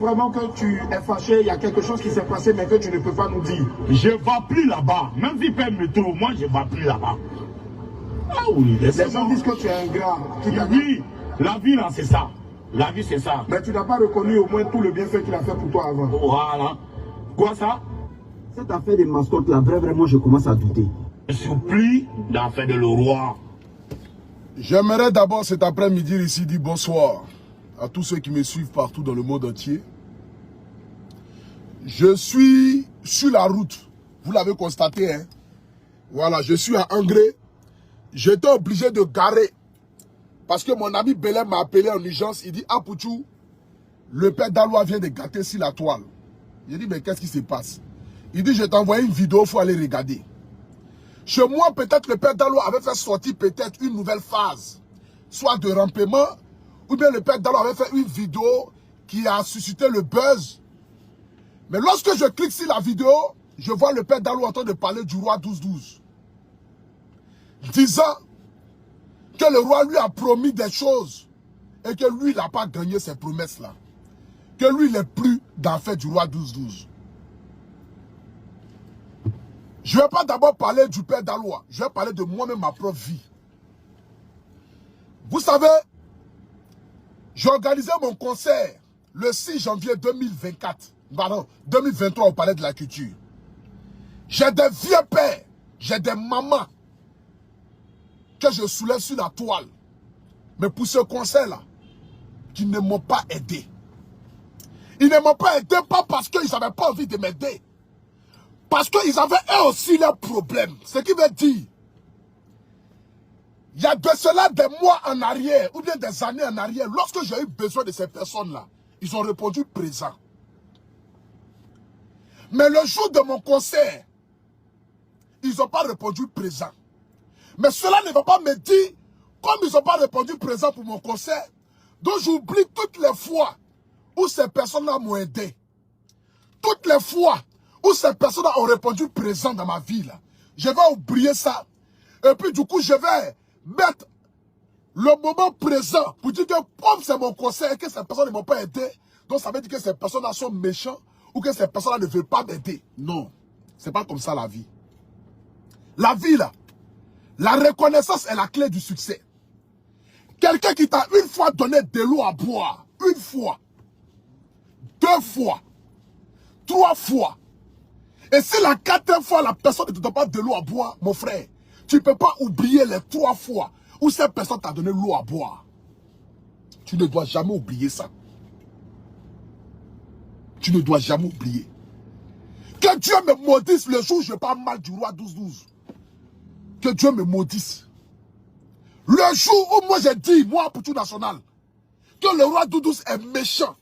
Vraiment que tu es fâché, il y a quelque chose qui s'est passé, mais que tu ne peux pas nous dire. Je ne vais plus là-bas. Même si paye métro, moi je ne vais plus là-bas. Ah oui, les gens disent que tu es ingrat. Oui, la vie là c'est ça. La vie c'est ça. Mais tu n'as pas reconnu au moins tout le bienfait qu'il a fait pour toi avant. Voilà. Quoi ça? Cette affaire des mascottes là, vraiment je commence à douter. Je supplie l'affaire de le roi. J'aimerais d'abord cet après-midi ici dire bonsoir à tous ceux qui me suivent partout dans le monde entier. Je suis sur la route, vous l'avez constaté, hein. Voilà, je suis à Angré. J'étais obligé de garer parce que mon ami Belém m'a appelé en urgence. Il dit, ah Pouchou, le père Dalois vient de gâter sur la toile. J'ai dit, mais qu'est-ce qui se passe? Il dit, je t'ai envoyé une vidéo, il faut aller regarder. Chez moi, peut-être le père Dalois avait fait sortir peut-être une nouvelle phase, soit de rampement, ou bien le père Dalois avait fait une vidéo qui a suscité le buzz. Mais lorsque je clique sur la vidéo, je vois le père Dalois en train de parler du roi 12-12. Disant que le roi lui a promis des choses et que lui, il n'a pas gagné ces promesses-là. Que lui, il n'est plus dans l'affaire du roi 12-12. Je ne vais pas d'abord parler du père Dalois. Je vais parler de moi-même, ma propre vie. Vous savez, j'ai organisé mon concert le 6 janvier 2024. Pardon, 2023 au Palais de la Culture. J'ai des vieux pères, j'ai des mamans que je soulève sur la toile. Mais pour ce concert-là, qui ne m'ont pas aidé. Ils ne m'ont pas aidé pas parce qu'ils n'avaient pas envie de m'aider. Parce qu'ils avaient eux aussi leurs problèmes. Ce qui veut dire, il y a de cela des mois en arrière, ou bien des années en arrière, lorsque j'ai eu besoin de ces personnes-là, ils ont répondu présent. Mais le jour de mon concert, ils n'ont pas répondu présent. Mais cela ne va pas me dire, comme ils n'ont pas répondu présent pour mon concert, donc j'oublie toutes les fois où ces personnes-là m'ont aidé. Toutes les fois où ces personnes-là ont répondu présent dans ma vie, là, je vais oublier ça. Et puis du coup, je vais mettre le moment présent pour dire que comme c'est mon concert et que ces personnes ne m'ont pas aidé, donc ça veut dire que ces personnes-là sont méchants ou que ces personnes-là ne veulent pas m'aider. Non, c'est pas comme ça la vie. La vie, là, la reconnaissance est la clé du succès. Quelqu'un qui t'a une fois donné de l'eau à boire, une fois, 2 fois, 3 fois, et si la 4e fois, la personne ne te donne pas de l'eau à boire, mon frère, tu ne peux pas oublier les 3 fois où cette personne t'a donné l'eau à boire. Tu ne dois jamais oublier ça. Tu ne dois jamais oublier. Que Dieu me maudisse le jour où je parle mal du roi 12-12. Que Dieu me maudisse. Le jour où moi j'ai dit, moi, pour tout national, que le roi 12-12 est méchant,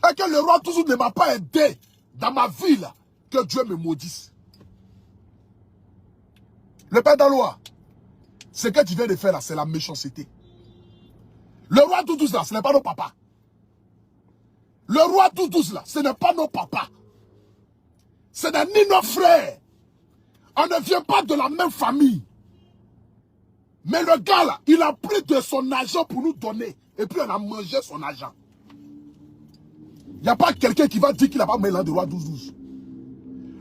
et que le roi 12-12 ne m'a pas aidé dans ma vie, là, que Dieu me maudisse. Le père Dalois, ce que tu viens de faire là, c'est la méchanceté. Le roi 12-12 là, ce n'est pas nos papas. Le roi 12-12 là, ce n'est pas nos papas. Ce n'est ni nos frères. On ne vient pas de la même famille. Mais le gars là, il a pris de son argent pour nous donner. Et puis on a mangé son argent. Il n'y a pas quelqu'un qui va dire qu'il n'a pas mélangé de roi 12-12.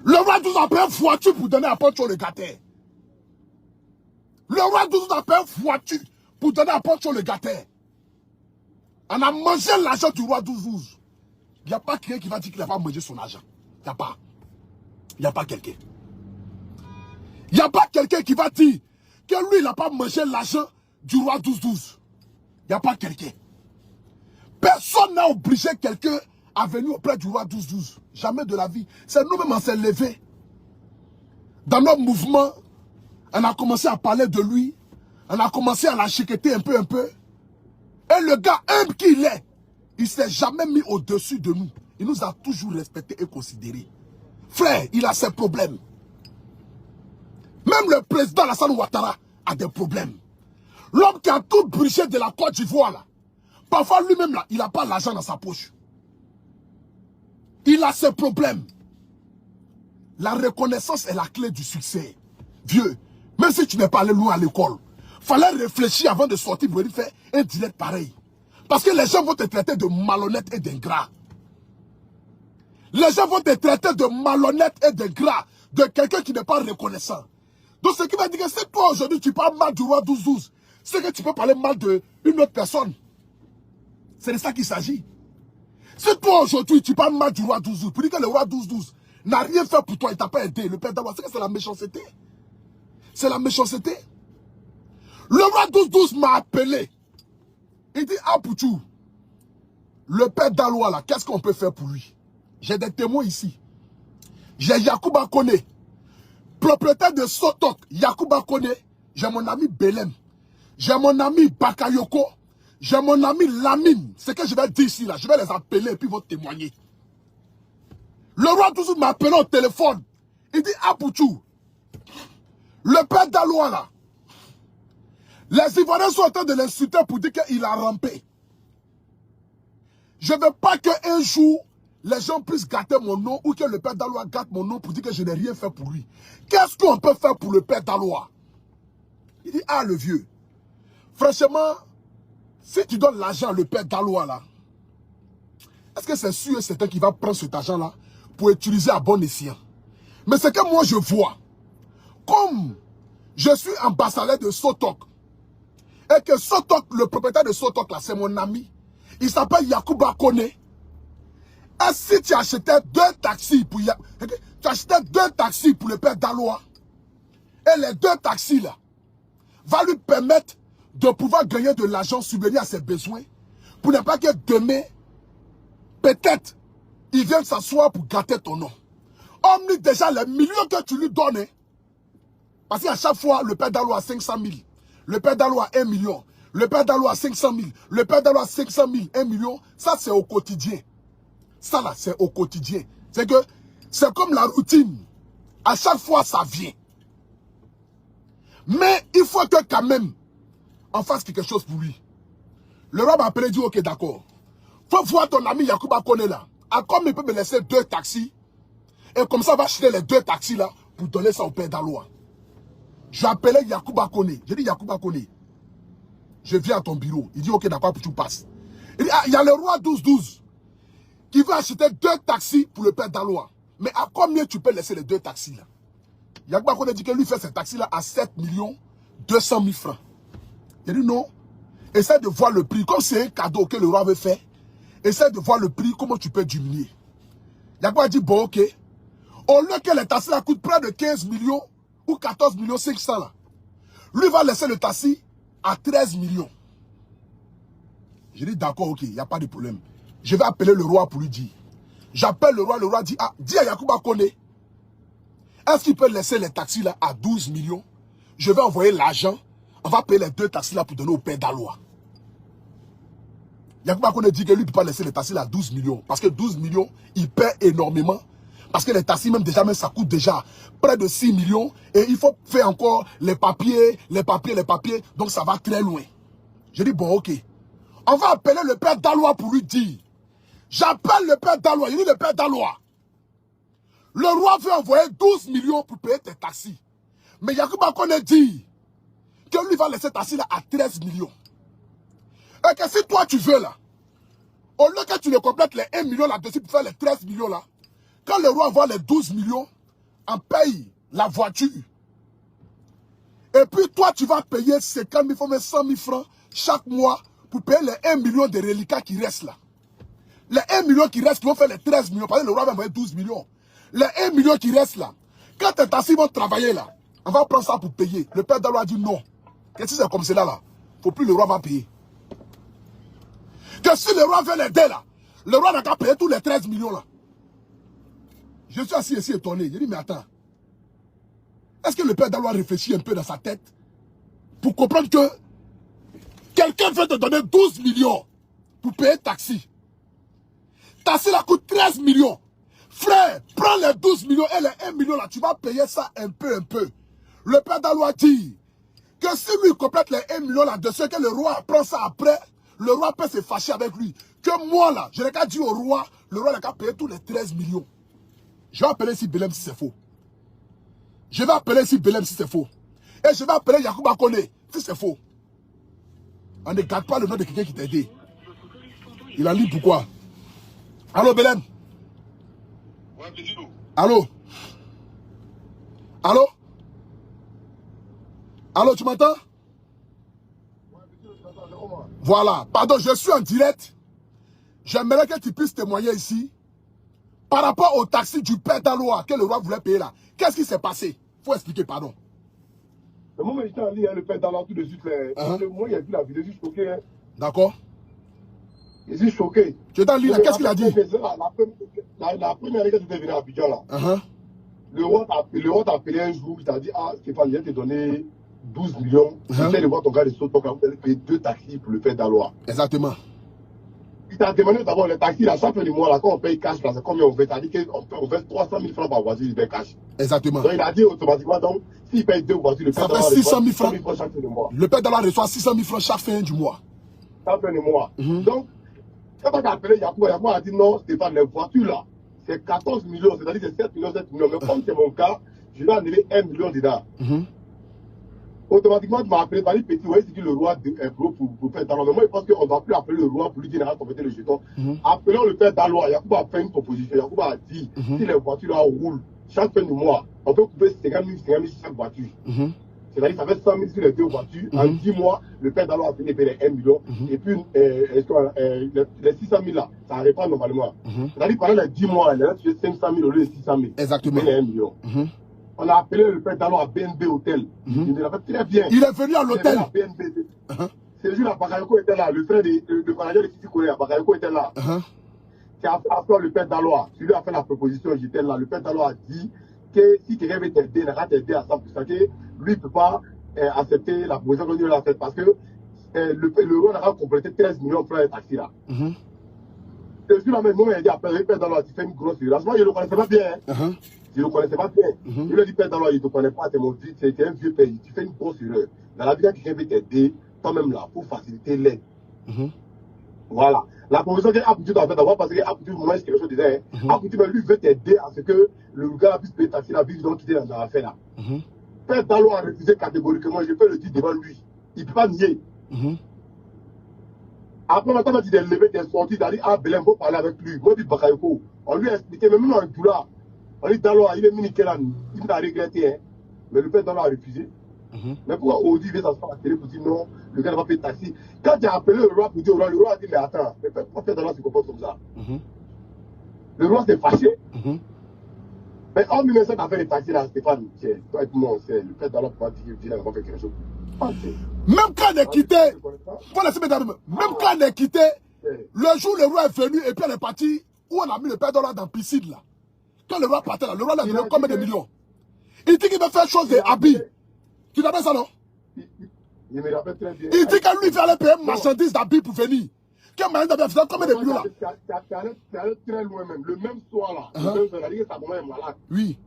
Le roi 12 a pris une voiture pour donner à Poncho le gâteur. Le roi 12 a pris une voiture pour donner à Poncho le gâteur. On a mangé l'argent du roi 12-12. Il n'y a pas quelqu'un qui va dire qu'il n'a pas mangé son argent. Il n'y a pas. Il n'y a pas quelqu'un. Il n'y a pas quelqu'un qui va dire que lui, il n'a pas mangé l'argent du roi 12-12. Il n'y a pas quelqu'un. Personne n'a obligé quelqu'un à venir auprès du roi 12-12. Jamais de la vie. C'est nous-mêmes, on s'est levés. Dans nos mouvements, on a commencé à parler de lui. On a commencé à l'enchiqueter un peu. Et le gars, humble qu'il est, il ne s'est jamais mis au-dessus de nous. Il nous a toujours respectés et considérés. Frère, il a ses problèmes. Même le président Alassane Ouattara a des problèmes. L'homme qui a tout brûlé de la Côte d'Ivoire, là, parfois lui-même, là, il n'a pas l'argent dans sa poche. Il a ses problèmes. La reconnaissance est la clé du succès. Vieux, même si tu n'es pas allé loin à l'école, fallait réfléchir avant de sortir pour faire un direct pareil. Parce que les gens vont te traiter de malhonnête et d'ingrat. Les gens vont te traiter de malhonnête et de gras, de quelqu'un qui n'est pas reconnaissant. Donc ce qui va dire que si toi aujourd'hui tu parles mal du roi 12-12, c'est que tu peux parler mal d'une autre personne. C'est de ça qu'il s'agit. Si toi aujourd'hui tu parles mal du roi 12-12, pour dire que le roi 12-12 n'a rien fait pour toi, il t'a pas aidé, le père d'Aloua, c'est que c'est la méchanceté. C'est la méchanceté. Le roi 12-12 m'a appelé. Il dit, ah Poutou, le père d'Aloua là, qu'est-ce qu'on peut faire pour lui? J'ai des témoins ici. J'ai Yacouba Kone, propriétaire de Sotok, Yacouba Kone. J'ai mon ami Belem. J'ai mon ami Bakayoko. J'ai mon ami Lamine. C'est que je vais dire ici là. Je vais les appeler et puis ils vont témoigner. Le roi toujours m'a appelé au téléphone. Il dit, ah Poutou, le père d'Aloua là, les Ivoiriens sont en train de l'insulter pour dire qu'il a rampé. Je ne veux pas qu'un jour, les gens puissent gâter mon nom ou que le père d'Aloua gâte mon nom pour dire que je n'ai rien fait pour lui. Qu'est-ce qu'on peut faire pour le père d'Aloua? Il dit, ah le vieux, franchement, si tu donnes l'argent à le père d'Aloua là, est-ce que c'est sûr et certain qu'il va prendre cet argent-là pour utiliser à bon escient? Mais c'est que moi je vois, comme je suis ambassadeur de Sotok, et que Sotok, le propriétaire de Sotok là, c'est mon ami, il s'appelle Yacouba Kone. Et si tu achetais 2 taxis pour le père d'Aloua, et les 2 taxis là, va lui permettre de pouvoir gagner de l'argent, subvenir à ses besoins, pour ne pas que demain, peut-être, il vienne s'asseoir pour gâter ton nom. Omni déjà les millions que tu lui donnes, parce qu'à chaque fois, le père d'Aloua a 500 000, le père d'Aloua a 1 million, le père d'Aloua a 500 000, le père d'Aloua a 500 000, 1 million, ça c'est au quotidien. Ça là, c'est au quotidien. C'est que, c'est comme la routine. À chaque fois, ça vient. Mais il faut que quand même, on fasse quelque chose pour lui. Le roi m'a appelé et dit, ok, d'accord. Faut voir ton ami Yacouba Kone là. À combien il peut me laisser 2 taxis? Et comme ça, on va acheter les 2 taxis là pour donner ça au père d'Aloua. J'ai appelé Yacouba Kone. J'ai dit, Yacouba Kone, je viens à ton bureau. Il dit, ok, d'accord, tu passes. Il dit, ah, il y a le roi 12-12 qui veut acheter 2 taxis pour le père d'Aloua. Mais à combien tu peux laisser les 2 taxis là? Yacouba Kone dit que lui fait ces taxis là à 7 200 000 francs. Il dit non. Essaie de voir le prix. Comme c'est un cadeau que le roi veut faire, essaie de voir le prix, comment tu peux diminuer. Yacouba dit, bon, ok. Au lieu que les taxis là coûtent près de 15 millions ou 14 500 là, lui va laisser le taxi à 13 millions. J'ai dit, d'accord, ok, il n'y a pas de problème. Je vais appeler le roi pour lui dire. J'appelle le roi dit, ah, dis à Yacouba Kone, est-ce qu'il peut laisser les taxis là à 12 millions? Je vais envoyer l'argent, on va payer les 2 taxis là pour donner au père d'Aloua. Yacouba Kone dit que lui ne peut pas laisser les taxis là à 12 millions. Parce que 12 millions, il paie énormément. Parce que les taxis même déjà, ça coûte déjà près de 6 millions. Et il faut faire encore les papiers. Donc ça va très loin. J'ai dit, bon, ok. On va appeler le père d'Aloua pour lui dire. J'appelle le père d'Aloua. Il dit, le père d'Aloua, le roi veut envoyer 12 millions pour payer tes taxis. Mais Yacouba Kone dit que lui va laisser taxis là à 13 millions. Et que si toi tu veux là, au lieu que tu le complètes les 1 million là-dessus pour faire les 13 millions là, quand le roi voit les 12 millions, on paye la voiture. Et puis toi, tu vas payer 50 000 francs, 100 000 francs chaque mois pour payer les 1 million de reliquats qui restent là. Les 1 million qui restent, qui vont faire les 13 millions, parce que le roi va envoyer 12 millions. Les 1 million qui restent là, quand tes taxis vont travailler là, on va prendre ça pour payer. Le père d'Aloua dit non. Que si c'est comme cela là, il ne faut plus le roi va payer. Que si le roi veut l'aider là, le roi n'a qu'à payer tous les 13 millions là. Je suis assis ici étonné. Je dis, mais attends. Est-ce que le père d'Aloua réfléchit un peu dans sa tête pour comprendre que quelqu'un veut te donner 12 millions pour payer taxi? Taxi là coûte 13 millions. Frère, prends les 12 millions et les 1 million là, tu vas payer ça un peu. Le père d'Aloua dit que si lui complète les 1 million là-dessus, que le roi prend ça après, le roi peut se fâcher avec lui. Que moi là, je n'ai qu'à dire au roi, le roi n'a qu'à payer tous les 13 millions. Je vais appeler ici Belem si c'est faux. Je vais appeler ici Belem si c'est faux. Et je vais appeler Yacouba Kone si c'est faux. On ne garde pas le nom de quelqu'un qui t'a aidé. Il a dit pourquoi. Allô Belem? Allô? Allô? Allô, tu m'entends? Voilà. Pardon, je suis en direct. J'aimerais que tu puisses témoigner ici. Par rapport au taxi du père d'Aloa que le roi voulait payer là. Qu'est-ce qui s'est passé? Faut expliquer, pardon. Le moment où j'étais en ligne, le père d'Aloa tout de suite, moi, il a vu la vidéo, je suis choqué. Hein. D'accord. Je suis choqué. Tu es en ligne, qu'est-ce qu'il a dit? La première année que tu étais venu à Abidjan là. Le roi t'a appelé un jour, il t'a dit, ah Stéphane, je vais te donner 12 millions. J'essaie de voir ton gars de Soto, vous allez payer 2 taxis pour le père d'Aloa. Exactement. Il t'a demandé d'abord les taxis, la chaque fin du mois, là, quand on paye cash, là, c'est combien on fait? T'as dit qu'on fait 300 000 francs par voiture, il paye cash. Exactement. Donc il a dit automatiquement, donc, s'il paye 2 voitures, le père d'Aloa reçoit 600 000 francs chaque fin du mois. Le père d'Aloa reçoit 600 000 francs chaque fin du mois. Chaque fin du mois. Donc, quand on a appelé Yacouba, Yacouba a dit non, Stéphane, les voitures là, c'est 14 millions, c'est-à-dire c'est 7 millions, 7 millions. Mais comme c'est mon cas, je vais enlever 1 million dedans. Automatiquement, tu m'as appelé, tu as dit, petit, ouais, c'est qui le roi est gros pour faire d'Aloa. Mais moi, je pense qu'on ne doit plus appeler le roi pour lui dire, arrête, on mettait le jeton. Appelons le père d'Aloa. Yacouba a fait une proposition. Yacouba a dit, si les voitures là roulent, chaque fin du mois, on peut couper 50 000, 50 000 chaque voiture. C'est-à-dire, ça fait 100 000 sur les 2 voitures. En 10 mois, le père d'Aloa a fini de payer les 1 million. Et puis, les 600 000 là, ça n'arrive pas normalement. C'est-à-dire, pendant les 10 mois, il a tué 500 000 au lieu de 600 000. Exactement. Il 1 million. On a appelé le père d'Aloa à BNB Hotel. Il me l'a fait très bien. Il est venu à l'hôtel. C'est le jour où Bakayoko était là. Le frère de manager de Titi Korea, Bakayoko était là. C'est après le père d'Aloa. Celui a fait la proposition, j'étais là. Le père d'Aloa a dit que si quelqu'un veut t'aider, il va t'aider à 100%. Que lui, il ne peut pas accepter la proposition que lui a faite parce que le roi a complété 13 millions de francs de taxi là. Et je même, moi, il a dit après, le père d'Aloa, tu fais une grosse erreur. Moi, je ne le connaissais pas bien. Je ne le connaissais pas bien. Il lui a dit, père d'Aloa, il ne te connaît pas, c'est un vieux pays. Tu fais une grosse erreur. Dans la vie, quand quelqu'un veut t'aider, toi-même là, pour faciliter l'aide. Voilà. La proposition qu'Apoutu doit faire d'abord, parce qu'Apoutu, moi, c'est quelque chose de disait. Apoutu, lui, veut t'aider à ce que le gars puisse payer taxi la vie, donc quitter dans l'affaire là. Père d'Aloa a refusé catégoriquement, je peux le dire devant lui. Il ne peut pas nier. Après, maintenant, il est levé, il est sorti, il a dit, ah, Belém, il faut parler avec lui. Moi, je dis, Bakayoko. On lui a expliqué, mais même en Doula, on dit, d'Aloa, il est mis Nikélan. Il m'a regretté, hein. Mais le père d'Aloa a refusé. Mais pourquoi Audi veut s'asseoir à la télé pour dire non, le gars n'a pas payé de taxi? Quand tu as appelé le roi pour dire au roi, le roi a dit, mais attends, mais pourquoi père d'Aloa se comporte comme ça? Le roi s'est fâché. Mais en 1900, tu as fait les taxis là, Stéphane, toi et tout le monde, c'est le père d'Aloa pour dire qu'il n'a pas fait quelque chose. Même quand on est quitté, même quand on est quitté, le jour où le roi est venu et puis on est parti, où on a mis le père d'Aloa dans la piscine là. Quand le roi partait là, le roi l'a donné combien de millions? Il dit qu'il veut faire chose des habits. Tu t'appelles ça non? Il me rappelle très bien. Il dit que lui il fallait payer marchandises d'habits pour venir. Quel moyen d'habits fait combien de millions là? C'est allé très loin même. Le même soir là, le même soir, il a dit que sa maman est malade. Oui.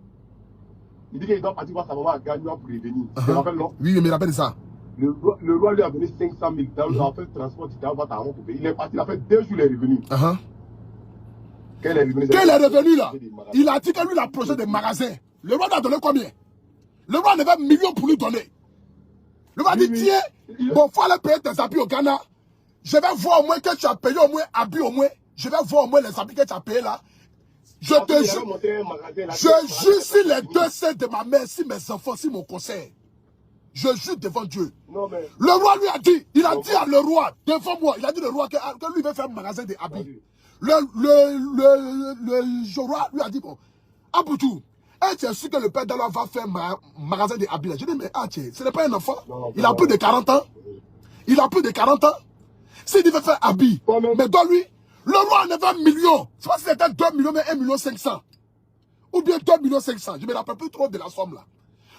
Il dit qu'il doit partir voir sa maman à Gagnon pour revenir. Tu te rappelles non? Oui, je me rappelle ça. Le roi lui a donné 500 000. Il a fait le transport, il a voir ta maman pour payer. Il est parti, il a fait 2 jours, il est revenu. Quand il est revenu là, il a dit que lui il a projet des magasins. Le roi lui a donné combien? Le roi avait 1 million pour lui donner. Le roi dit, tiens, bon, il faut aller payer tes habits au Ghana. Je vais voir au moins que tu as payé au moins habits au moins. Je vais voir au moins les habits que tu as payés là. Je te jure. Je jure si les 2 saints de ma mère, si mes enfants, si mon conseil. Je jure devant Dieu. Le roi lui a dit, il a dit à le roi, devant moi, il a dit le roi que lui veut faire un magasin de habits. Le roi lui a dit, bon, Apoutou, tu es sûr que le père d'Aloa va faire un magasin de habits? Je dis, mais ce n'est pas un enfant. Il a plus de 40 ans. Il a plus de 40 ans. S'il veut faire habits, mais dans lui, le roi en avait 1 million. Je sais pas si c'était 2 millions, mais 1 million 500. Ou bien 2 millions 500. Je ne me rappelle plus trop de la somme là.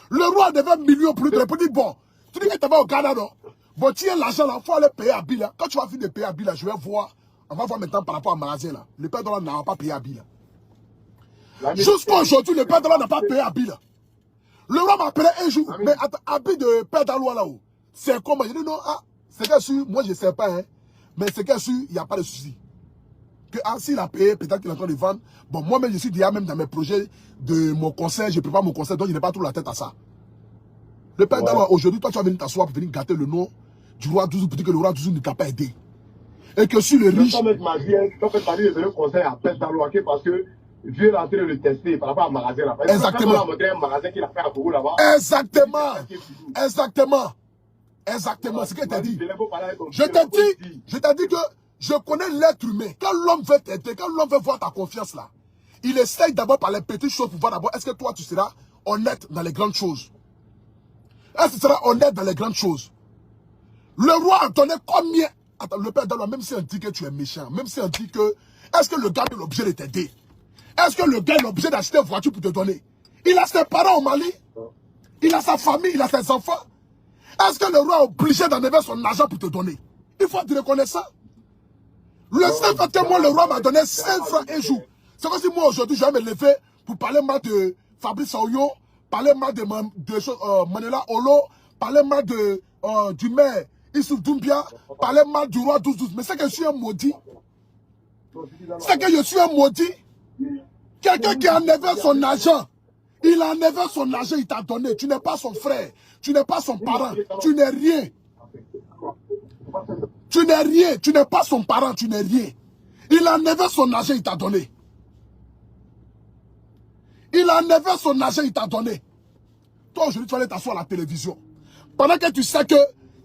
Le roi devait 1 million pour lui donner. Pour dire, bon, tu dis que tu vas au Ghana, non? Bon, tiens l'argent là, il faut aller payer habits là. Quand tu vas finir de payer habits là, je vais voir. On va voir maintenant par rapport au magasin là. Le père d'Aloa n'a pas payé habits là. Jusqu'à aujourd'hui, le père d'Aloa n'a pas payé habits là. Le roi m'a appelé un jour. Mais attends, habits de père d'Aloa là-haut. C'est comment? Je dis non, c'est que sûr, moi je ne sais pas, hein. Mais c'est que sûr, il n'y a pas de souci. Que s'il a payé, peut-être qu'il est en train de vendre. Bon, moi-même, je suis déjà même dans mes projets de mon conseil, je prépare mon conseil, donc je n'ai pas trop la tête à ça. Le père d'Aloa, aujourd'hui, toi, tu vas venir t'asseoir pour venir gâter le nom du roi Douzou pour dire que le roi Douzou ne t'a pas aidé. Et que sur le riche. En fait, ma vie, je vais conseil à père d'Aloa parce que vieux est en train de le tester par rapport à un magasin là. Exactement. Quand on a montré un magasin qu'il a fait à Kourou là-bas. Exactement. Exactement. Exactement. Ce que tu as dit. Je t'ai dit que je connais l'être humain. Quand l'homme veut t'aider, quand l'homme veut voir ta confiance là, il essaye d'abord par les petites choses pour voir d'abord est-ce que toi tu seras honnête dans les grandes choses. Est-ce que tu seras honnête dans les grandes choses? Le roi a donné combien? Attends, le père Daloa, même si on dit que tu es méchant, même si on dit que est-ce que le gars est l'objet de t'aider? Est-ce que le gars est l'objet d'acheter une voiture pour te donner? Il a ses parents au Mali, il a sa famille, il a ses enfants. Est-ce que le roi est obligé d'enlever son argent pour te donner? Il faut te reconnaître ça. Le seul fait que moi, le roi m'a donné 5 francs un jour. C'est comme si moi, aujourd'hui, je vais me lever pour parler mal de Fabrice Aoyo, parler mal de Manela Olo, parler mal du maire Issouf Doumbia, parler mal du roi 12-12. Mais c'est que je suis un maudit. C'est que je suis un maudit. Quelqu'un qui a enlevé son argent. Il a enlevé son argent, il t'a donné. Tu n'es pas son frère. Tu n'es pas son parent. Tu n'es rien. Tu n'es rien. Tu n'es pas son parent. Tu n'es rien. Il a enlevé son argent, il t'a donné. Il a enlevé son argent, il t'a donné. Toi, aujourd'hui, tu vas aller t'asseoir à la télévision. Pendant que tu sais qu'il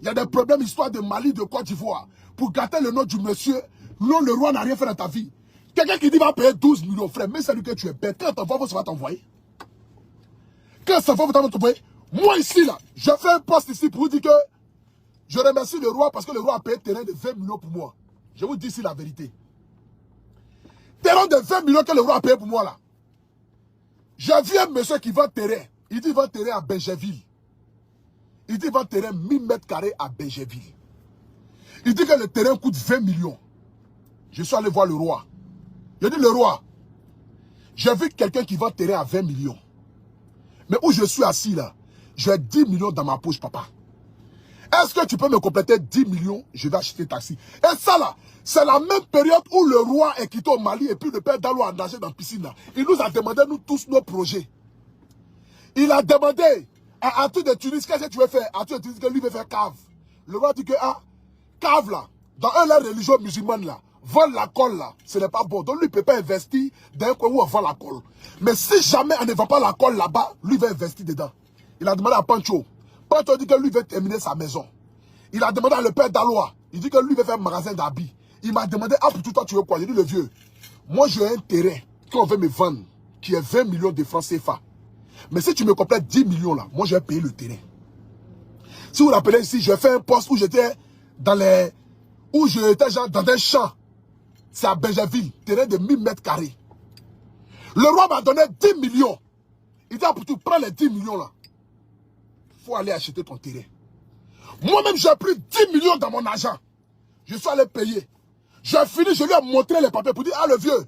y a des problèmes, histoire de Mali, de Côte d'Ivoire, pour gâter le nom du monsieur, non, le roi n'a rien fait dans ta vie. Quelqu'un qui dit va payer 12 millions, frère, mais c'est lui que tu es bête. Quand ton ça va t'envoyer. Quand ça va t'envoyer. Moi, ici, là, je fais un poste ici pour vous dire que je remercie le roi parce que le roi a payé terrain de 20 millions pour moi. Je vous dis ici la vérité. Terrain de 20 millions que le roi a payé pour moi, là. J'ai vu un monsieur qui vend terrain. Il dit vend terrain à Benjeville. Il dit vend terrain 1000 mètres carrés à Benjeville. Il dit que le terrain coûte 20 millions. Je suis allé voir le roi. Je dis le roi, j'ai vu quelqu'un qui vend terrain à 20 millions. Mais où je suis assis là, j'ai 10 millions dans ma poche, papa. Est-ce que tu peux me compléter 10 millions? Je vais acheter taxi. Et ça là, c'est la même période où le roi est quitté au Mali et puis le père Daloa a nagé dans la piscine là. Il nous a demandé, nous tous, nos projets. Il a demandé à Arthur de Tunis, qu'est-ce que tu veux faire? Arthur de Tunis, que lui veut faire cave. Le roi dit que, cave là, dans la religion musulmane là, vendre la colle là, ce n'est pas bon. Donc lui ne peut pas investir dans un coin où on vend la colle. Mais si jamais on ne vend pas la colle là-bas, lui va investir dedans. Il a demandé à Pancho. Pancho dit que lui veut terminer sa maison. Il a demandé à le père Daloa. Il dit que lui veut faire un magasin d'habits. Il m'a demandé, pour tout toi tu veux quoi? J'ai dit le vieux, moi j'ai un terrain qu'on veut me vendre, qui est 20 millions de francs CFA. Mais si tu me complètes 10 millions là, moi je vais payer le terrain. Si vous vous rappelez ici, j'ai fait un poste où j'étais dans genre dans un champ. C'est à Benjeville, terrain de 1000 mètres carrés. Le roi m'a donné 10 millions. Il dit, pour tu prends les 10 millions là. Il faut aller acheter ton terrain. Moi-même, j'ai pris 10 millions dans mon argent. Je suis allé payer. J'ai fini, je lui ai montré les papiers pour dire, le vieux,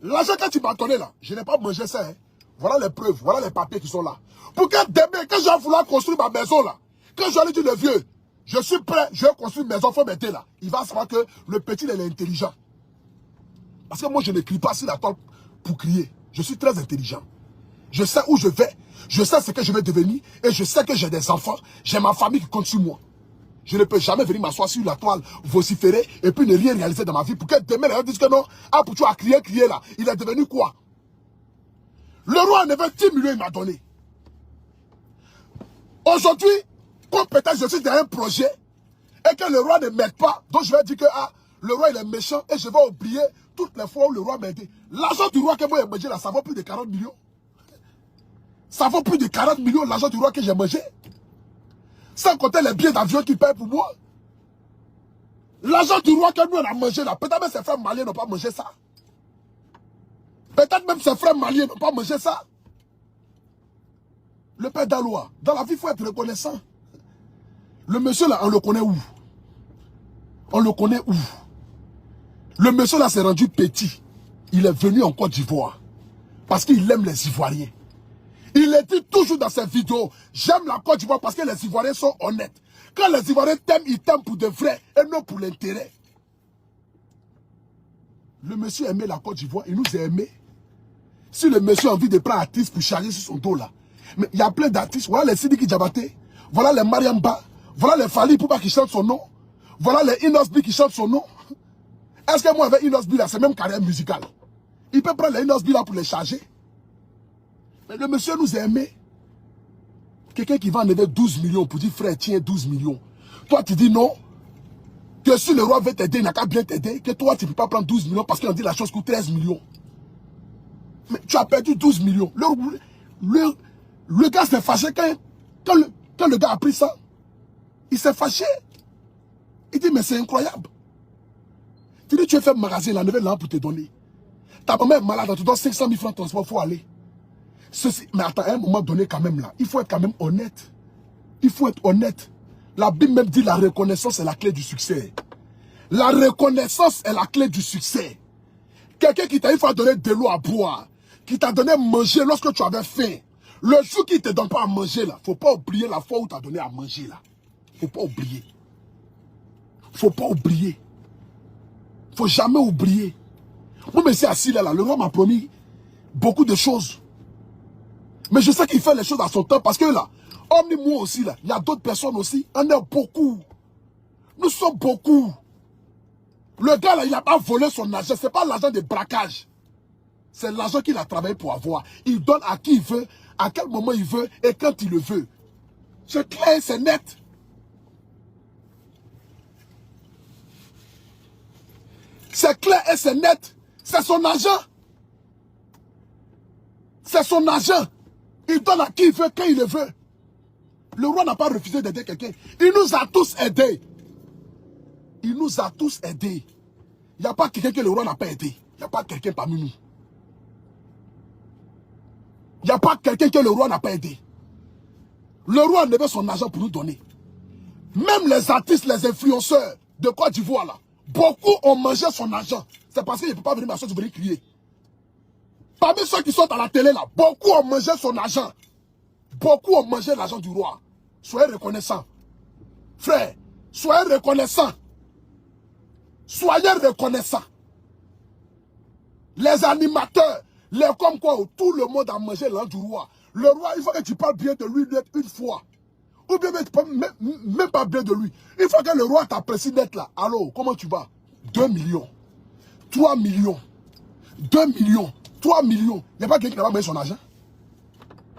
l'argent que tu m'as donné là, je n'ai pas mangé ça. Hein. Voilà les preuves, voilà les papiers qui sont là. Pour que demain, quand je vais vouloir construire ma maison là, quand je lui dis le vieux, je suis prêt, je vais construire une maison, il faut m'aider là. Il va savoir que le petit, il est intelligent. Parce que moi, je ne crie pas sur la toile pour crier. Je suis très intelligent. Je sais où je vais. Je sais ce que je vais devenir. Et je sais que j'ai des enfants. J'ai ma famille qui compte sur moi. Je ne peux jamais venir m'asseoir sur la toile, vociférer et puis ne rien réaliser dans ma vie. Pour que demain, les gens disent que non, pour toi, crier là. Il est devenu quoi? Le roi en avait 10 millions, il m'a donné. Aujourd'hui, comme peut-être je suis dans un projet et que le roi ne m'aide pas, donc je vais dire que le roi il est méchant et je vais oublier toutes les fois où le roi m'a aidé. L'argent du roi que moi j'ai mangé là, ça vaut plus de 40 millions. Ça vaut plus de 40 millions l'argent du roi que j'ai mangé. Sans compter les billets d'avion qu'il paye pour moi. L'argent du roi que nous on a mangé là, peut-être même ses frères maliens n'ont pas mangé ça. Peut-être même ses frères maliens n'ont pas mangé ça. Le père Daloa, dans la vie il faut être reconnaissant. Le monsieur là, on le connaît où? On le connaît où? Le monsieur là s'est rendu petit. Il est venu en Côte d'Ivoire. Parce qu'il aime les Ivoiriens. Il le dit toujours dans ses vidéos. J'aime la Côte d'Ivoire parce que les Ivoiriens sont honnêtes. Quand les Ivoiriens t'aiment, ils t'aiment pour de vrai et non pour l'intérêt. Le monsieur aimait la Côte d'Ivoire, il nous a aimés. Si le monsieur a envie de prendre un artiste pour charger sur son dos là. Mais il y a plein d'artistes. Voilà les Sidiki Diabaté. Voilà les Mariamba. Voilà les Fali Poupa qui chantent son nom. Voilà les Inosbi qui chantent son nom. Est-ce que moi avec Inosbi là, c'est même carrière musicale? Il peut prendre les Inosbi là pour les charger. Mais le monsieur nous a aimé. Quelqu'un qui va enlever 12 millions pour dire frère, tiens 12 millions. Toi tu dis non. Que si le roi veut t'aider, il n'a qu'à bien t'aider. Que toi tu ne peux pas prendre 12 millions parce qu'on dit la chose coûte 13 millions. Mais tu as perdu 12 millions. Le gars s'est fâché quand le gars a pris ça. Il s'est fâché. Il dit mais c'est incroyable. Tu dis tu es fait magasin, la nouvelle là pour te donner. Ta maman est malade, tu dois 500 000 francs de transport, il faut aller. Mais attends, à un moment donné quand même là, il faut être quand même honnête. Il faut être honnête. La Bible même dit la reconnaissance est la clé du succès. La reconnaissance est la clé du succès. Quelqu'un qui t'a une fois donné de l'eau à boire, qui t'a donné à manger lorsque tu avais faim. Le jour qu'il ne te donne pas à manger là, faut pas oublier la fois où tu as donné à manger là. Faut pas oublier. Faut pas oublier. Faut jamais oublier. Moi, mais c'est assis là, le roi m'a promis beaucoup de choses. Mais je sais qu'il fait les choses à son temps parce que là, hormis moi aussi là, il y a d'autres personnes aussi. On est beaucoup. Nous sommes beaucoup. Le gars là, il n'a pas volé son argent. Ce n'est pas l'argent de braquage. C'est l'argent qu'il a travaillé pour avoir. Il donne à qui il veut, à quel moment il veut et quand il le veut. C'est clair, c'est net. C'est clair et c'est net. C'est son argent. C'est son argent. Il donne à qui il veut, quand il le veut. Le roi n'a pas refusé d'aider quelqu'un. Il nous a tous aidés. Il nous a tous aidés. Il n'y a pas quelqu'un que le roi n'a pas aidé. Il n'y a pas quelqu'un parmi nous. Il n'y a pas quelqu'un que le roi n'a pas aidé. Le roi enlevait son argent pour nous donner. Même les artistes, les influenceurs de Côte d'Ivoire là, beaucoup ont mangé son argent. C'est parce qu'il ne peut pas venir m'asseoir, je venir crier. Parmi ceux qui sont à la télé là, beaucoup ont mangé son argent. Beaucoup ont mangé l'argent du roi. Soyez reconnaissants. Frère, soyez reconnaissants. Soyez reconnaissants. Les animateurs, les comme quoi, tout le monde a mangé l'argent du roi. Le roi, il faut que tu parles bien de lui une fois. Ou bien tu parles même pas bien de lui. Il faut que le roi t'apprécie d'être là. Alors, comment tu vas? 2 millions. 3 millions. 2 millions. 3 millions. Il n'y a pas quelqu'un qui n'a pas mangé son argent.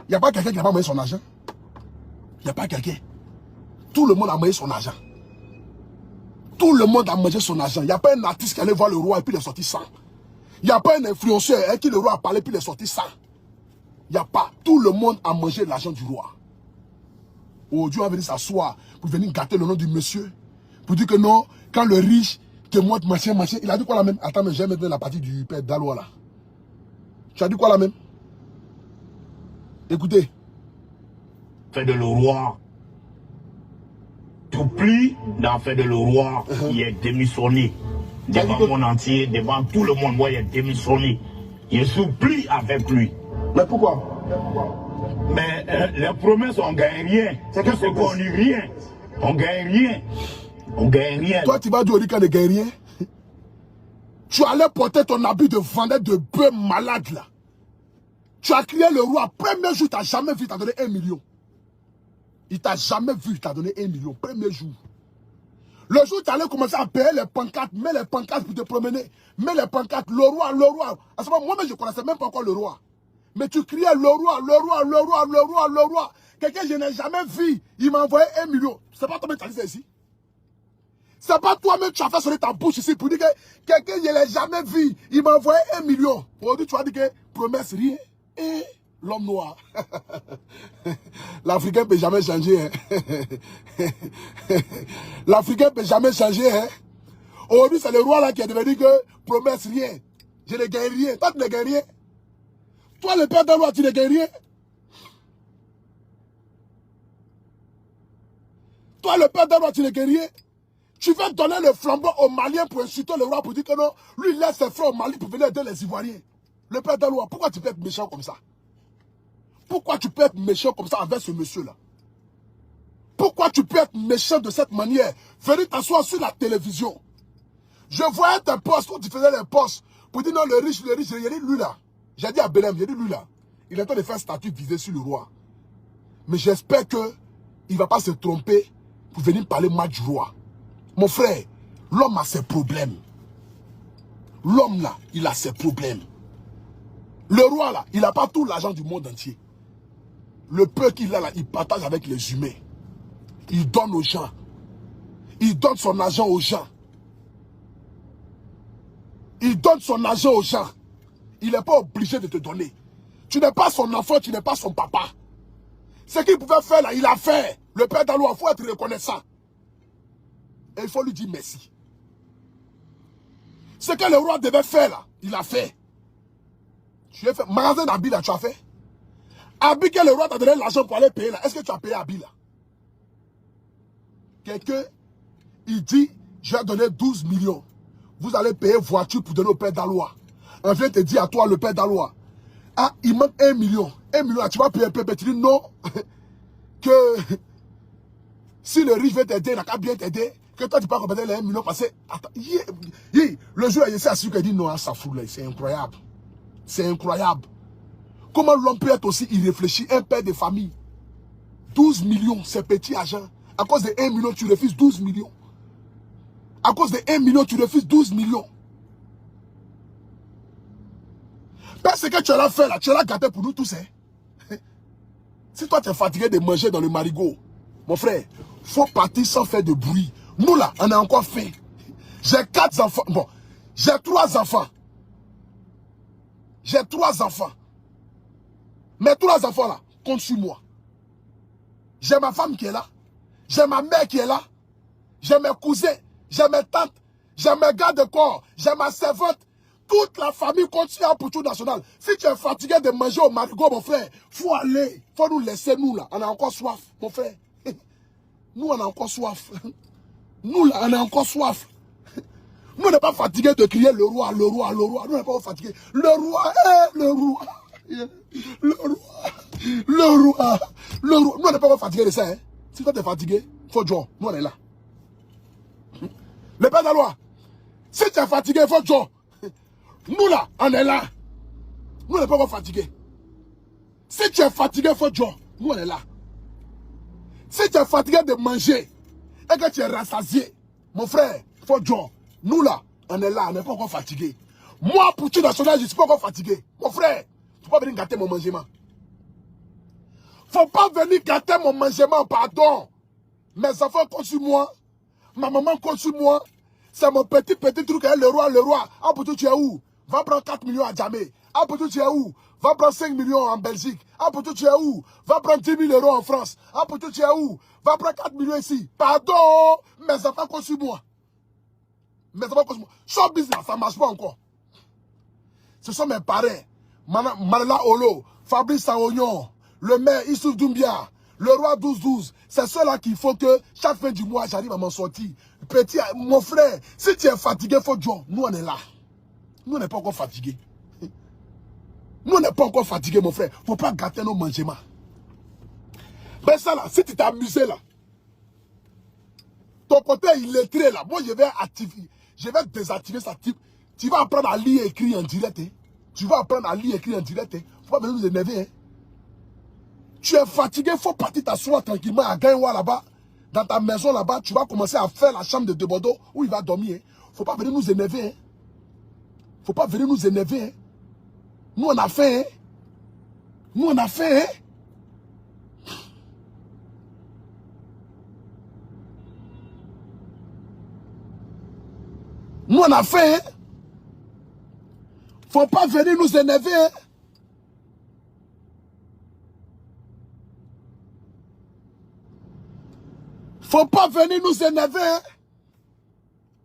Il n'y a pas quelqu'un qui n'a pas mangé son argent. Il n'y a pas quelqu'un. Tout le monde a mangé son argent. Tout le monde a mangé son argent. Il n'y a pas un artiste qui allait voir le roi et puis il est sorti sans. Il n'y a pas un influenceur avec qui le roi a parlé et puis il est sorti sans. Il n'y a pas. Tout le monde a mangé l'argent du roi. Aujourd'hui, on va venir s'asseoir pour venir gâter le nom du monsieur. Pour dire que non, quand le riche te montre machin, machin. Il a dit quoi là même? Attends, mais j'ai maintenant la partie du père Dalois là. Tu as dit quoi là même? Écoutez. Fait de le roi. Tu plies dans fait de le roi. Il est démissionné. Devant le monde entier, devant tout le monde, moi il est démissionné. Je supplie avec lui. Mais pourquoi? Mais les promesses, on ne gagne rien. C'est qu'on n'y rien. On ne gagne rien. On ne gagne rien. Toi, tu vas dire au Rika ne gagne rien. Tu allais porter ton habit de vendeur de bœuf malade là. Tu as crié le roi. Premier jour, tu n'as jamais vu, il t'a donné 1 million. Il t'a jamais vu, il t'a donné 1 million. Premier jour. Le jour où tu allais commencer à payer les pancartes, mets les pancartes pour te promener. Mets les pancartes, le roi, le roi. À ce moment, moi-même, je ne connaissais même pas encore le roi. Mais tu criais le roi, le roi, le roi, le roi, le roi. Quelqu'un que je n'ai jamais vu, il m'a envoyé 1 million. C'est pas toi-même qui as dit ça ici. C'est pas toi-même qui as fait sonner ta bouche ici pour dire que quelqu'un que je n'ai jamais vu, il m'a envoyé 1 million. Aujourd'hui, tu vas dire que promesse rien. Et l'homme noir. L'Africain ne peut jamais changer. Hein. L'Africain ne peut jamais changer. Hein. Aujourd'hui, c'est le roi là qui a devenu que promesse rien. Je ne gagne rien. Toi, tu ne gagnes rien. Toi, le père de loi, tu ne gagnes rien. Toi, le père de loi, tu ne gagnes rien. Tu veux donner le flambeau aux Maliens pour insulter le roi pour dire que non, lui, il laisse ses frères au Mali pour venir aider les Ivoiriens. Le père de loi, pourquoi tu peux être méchant comme ça? Pourquoi tu peux être méchant comme ça avec ce monsieur-là? Pourquoi tu peux être méchant de cette manière? Venir t'asseoir sur la télévision. Je voyais tes postes où tu faisais les postes pour dire non, le riche, j'ai dit lui là. J'ai dit à Belém, j'ai dit lui là. Il est en train de faire statut visé sur le roi. Mais j'espère qu'il ne va pas se tromper pour venir parler mal du roi. Mon frère, l'homme a ses problèmes. L'homme là, il a ses problèmes. Le roi là, il n'a pas tout l'argent du monde entier. Le peu qu'il a là, il partage avec les humains. Il donne aux gens. Il donne son argent aux gens. Il donne son argent aux gens. Il n'est pas obligé de te donner. Tu n'es pas son enfant, tu n'es pas son papa. Ce qu'il pouvait faire là, il a fait. Le Père Daloa, il faut être reconnaissant. Et il faut lui dire merci. Ce que le roi devait faire là, il a fait. Tu as fait. Magasin d'habits là, tu as fait. Habits que le roi t'a donné l'argent pour aller payer là. Est-ce que tu as payé habits là? Quelqu'un, il dit, je vais donner 12 millions. Vous allez payer voiture pour donner au Père Daloa. On vient te dire à toi, le Père Daloa, ah, il manque 1 million. 1 million, tu vas payer un peu. Tu dis non. Que si le riche veut t'aider, il n'a qu'à bien t'aider. Que toi, tu peux compléter les 1 million parce que, attends, le jour, il s'est assis qu'il dit non, ça fout là. C'est incroyable. C'est incroyable. Comment l'homme peut être aussi irréfléchi, un père de famille. 12 millions, c'est petit argent. À cause de 1 million, tu refuses 12 millions. À cause de 1 million, tu refuses 12 millions. Parce que tu l'as fait là, tu l'as gâté pour nous tous. Hein? Si toi tu es fatigué de manger dans le marigot, mon frère, faut partir sans faire de bruit. Nous là, on a encore faim. J'ai 4 enfants. Bon, j'ai 3 enfants. J'ai 3 enfants. Mes 3 enfants là, comptent sur moi. J'ai ma femme qui est là. J'ai ma mère qui est là. J'ai mes cousins. J'ai mes tantes. J'ai mes gars de corps. J'ai ma servante. Toute la famille continue à Poutou National. Si tu es fatigué de manger au marigot, mon frère, faut aller. Faut nous laisser, nous là. On a encore soif, mon frère. Nous, on a encore soif. Nous là, on a encore soif. Nous, on n'est pas fatigué de crier le roi, le roi, le roi. Nous, on n'est pas fatigué. Le roi, le roi. Le roi, le roi, le roi. Nous, on n'est pas fatigué de ça. Hein. Si toi, tu es fatigué, faut jouer. Nous, on est là. Le Père Daloa, si tu es fatigué, faut jouer. Nous là, on est là. Nous, on n'est pas encore fatigués. Si tu es fatigué, faut jouer. Nous, on est là. Si tu es fatigué de manger et que tu es rassasié, mon frère, faut jouer. Nous là, on est là, on n'est pas encore fatigué. Moi, pour tout national, je ne suis pas encore fatigué. Mon frère, il ne faut pas venir gâter mon mangement. Il ne faut pas venir gâter mon mangement, pardon. Mes enfants comptent sur moi. Ma maman compte sur moi. C'est mon petit truc, hein, le roi, le roi. Ah, pour tout, tu es où? Va prendre 4 millions à Djamé. Ah, pour tout, tu es où? Va prendre 5 millions en Belgique. Ah, pour tout, tu es où? Va prendre 10 000 euros en France. Ah, pour tout, tu es où? Va prendre 4 millions ici. Pardon, mes enfants comptent sur moi. Mes enfants comptent sur moi. Shop business, ça ne marche pas encore. Ce sont mes parrains. Manela Olo, Fabrice Saognon, le maire Issouf Doumbia, le roi 12-12. C'est ceux-là qu'il faut que chaque fin du mois, j'arrive à m'en sortir. Petit, mon frère, si tu es fatigué, il faut jouer. Nous, on est là. Nous, on n'est pas encore fatigués. Nous, on n'est pas encore fatigués, mon frère. Il ne faut pas gâter nos mangements. Mais ça, là, si tu t'es amusé, là, ton côté illettré, là, moi, je vais activer, je vais désactiver ça. Tu vas apprendre à lire et écrire en direct. Hein. Tu vas apprendre à lire et écrire en direct. Hein. Faut pas nous énerver. Hein. Tu es fatigué, il faut partir t'asseoir tranquillement à Gaïwa là-bas. Dans ta maison là-bas, tu vas commencer à faire la chambre de Bordeaux où il va dormir. Hein. Faut pas venir nous énerver. Hein. Faut pas venir nous énerver. Hein. Nous, on a fait. Hein. Nous, on a fait. Hein. Nous, on a fait. Hein. Faut pas venir nous énerver. Hein. Faut pas venir nous énerver. Hein.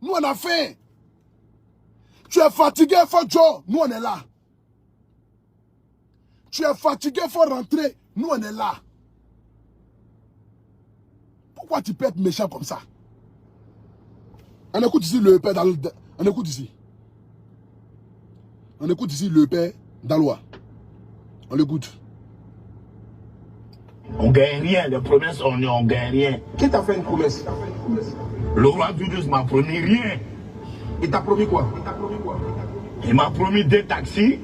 Nous, on a faim. Tu es fatigué, il faut jouer. Nous, on est là. Tu es fatigué, il faut rentrer. Nous, on est là. Pourquoi tu peux être méchant comme ça? On écoute ici le père Daloa. On écoute ici. On écoute ici le père Daloa. On l'écoute. On gagne rien, les promesses, on gagne rien. Qui t'a fait une promesse? Le roi Doudous m'a promis rien. Il t'a promis quoi? Il m'a promis 2 taxis.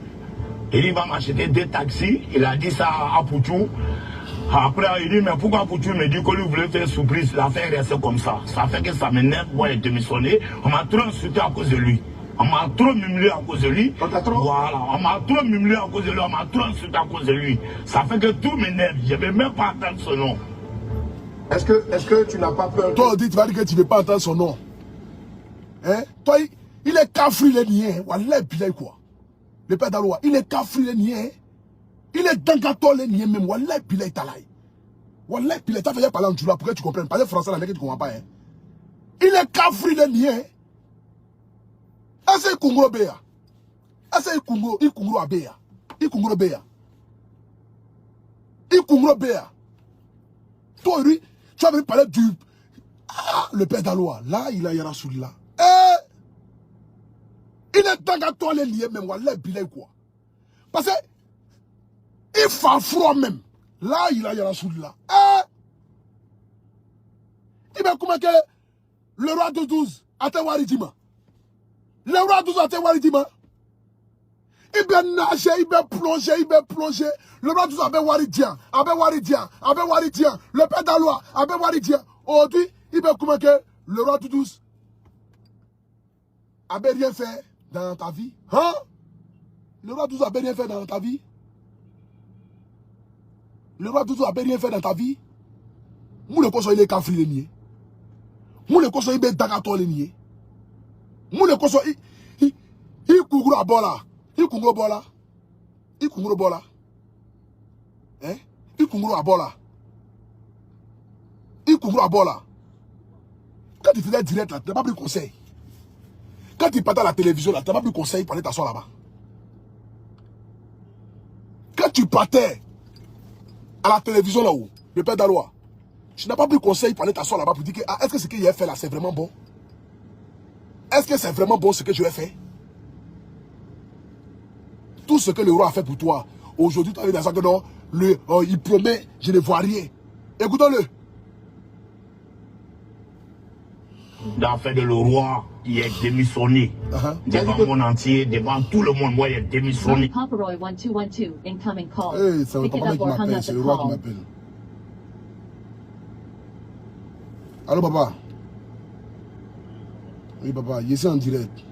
Il va m'acheter 2 taxis. Il a dit ça à Poutou. Après, il dit, mais pourquoi Poutou me dit que lui voulait faire surprise? L'affaire reste comme ça. Ça fait que ça m'énerve. Moi, il est démissionné. On m'a trop insulté à cause de lui. On m'a trop mimulé à cause de lui. On t'a trop... Voilà, on m'a trop mimulé à cause de lui, on m'a trop insulté à cause de lui. Ça fait que tout m'énerve, je ne vais même pas entendre son nom. Est-ce que tu n'as pas peur? Toi, on dit, tu vas dire que tu ne veux pas entendre son nom. Hein? Toi, il est cafri, il est niais. Wallah, il quoi? Le père d'Aloua, il est cafri, il est niais. Il est dangato, il est niais même. Wallah, il est talaï. Wallah, il est t'as fait parler en Tchoula pour que tu comprennes. Parler français, la mec, tu ne comprends pas. Hein? Il est cafri, il est niais. Ase Kungro Béa. Ase Kungro, il Kungro à Béa. Il Kungro Béa. Il Kungro Béa. Toi, lui, tu as venu parler du... Ah, le père d'Aloua. Là, il a Yarasouli là. Il est dans toi les liens même. Wallah, bilay quoi. Parce que... Il fait froid même. Là, il a Yarasouli là. Il va comment que... Le roi de 12 a été waridima. Le roi de 12 a été waridima. Il va nager, il va plonger, il va plonger. Le roi de 12 a été waridien. A été waridien. A été waridien. Le père d'Aloua a été waridien. Aujourd'hui, il va comment que... Le roi de 12 a rien fait dans ta vie. Hein? Le roi de 12 a rien fait dans ta vie. Le roi de 12 a rien fait dans ta vie. Moule koso il est kafri le nié. Moule koso il est dagato le nié. Moule koso il kunguro abola. Il kunguro bola. Il kunguro bola. Hein? Il kunguro abola. Il kunguro abola. Quand tu faisais direct là, tu n'as pas pris conseil. Quand tu partais à la télévision là, tu n'as pas pris conseil pour aller t'asseoir là-bas. Quand tu partais à la télévision là-haut, le père d'Aloua, tu n'as pas pris conseil pour aller t'asseoir là-bas pour dire que est-ce que ce qu'il a fait là, c'est vraiment bon? Est-ce que c'est vraiment bon ce que je vais faire? Tout ce que le roi a fait pour toi, aujourd'hui tu as dit dans ça que non, il promet, je ne vois rien. Écoutons-le. Dans fait de le roi, il est démissionné. Devant le monde entier, devant tout le monde, moi, il est démissionné. Paparoy 1212, incoming call. Hey, c'est le Pick it papa up qui or hung m'appelle, up c'est the le roi qui call. m'appelle. Allô papa? Oui papa, il est en direct.